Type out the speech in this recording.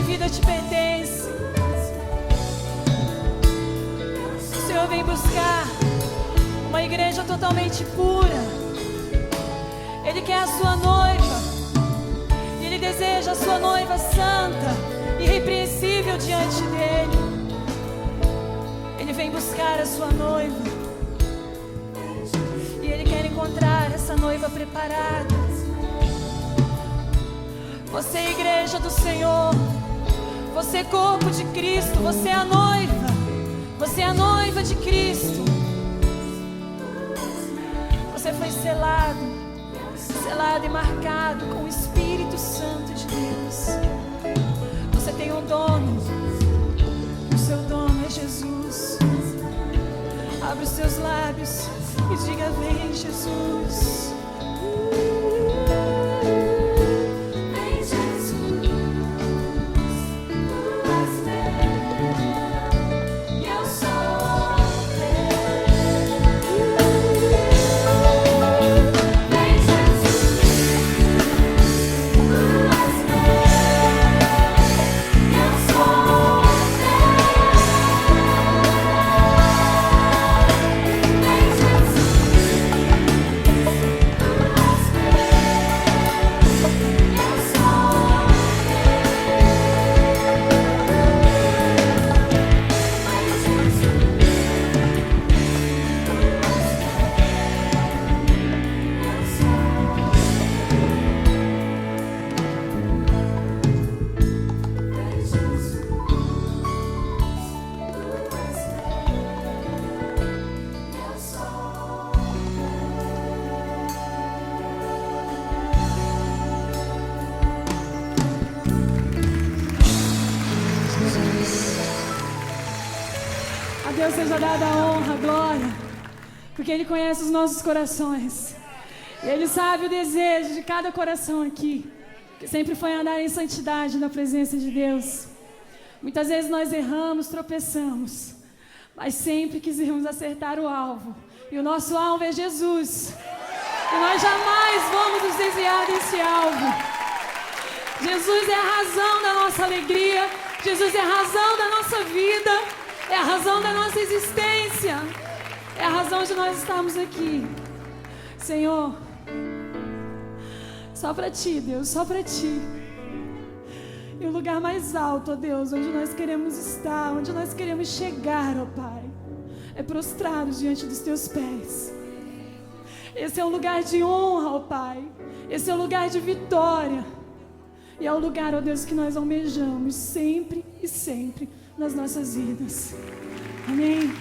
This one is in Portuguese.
vida te pertence. O Senhor vem buscar uma igreja totalmente pura. Ele quer a sua noiva. Ele deseja a sua noiva santa, irrepreensível diante dele. Ele vem buscar a sua noiva. E ele quer encontrar essa noiva preparada. Você é a igreja do Senhor. Você é corpo de Cristo. Você é a noiva. Você é a noiva de Cristo. Você foi selado e marcado com o Espírito Santo de Deus. Você tem um dono. O seu dono é Jesus. Abre os seus lábios e diga: vem, Jesus. A Deus seja dada a honra, a glória, porque Ele conhece os nossos corações. E Ele sabe o desejo de cada coração aqui, que sempre foi andar em santidade na presença de Deus. Muitas vezes nós erramos, tropeçamos, mas sempre quisemos acertar o alvo. E o nosso alvo é Jesus. E nós jamais vamos nos desviar desse alvo. Jesus é a razão da nossa alegria. Jesus é a razão da nossa vida. É a razão da nossa existência. É a razão de nós estarmos aqui. Senhor, só para Ti, Deus, só para Ti. E o lugar mais alto, ó Deus, onde nós queremos estar, onde nós queremos chegar, ó Pai, é prostrados diante dos Teus pés. Esse é um lugar de honra, ó Pai. Esse é um lugar de vitória. E é o lugar, ó Deus, que nós almejamos sempre e sempre nas nossas vidas. Amém.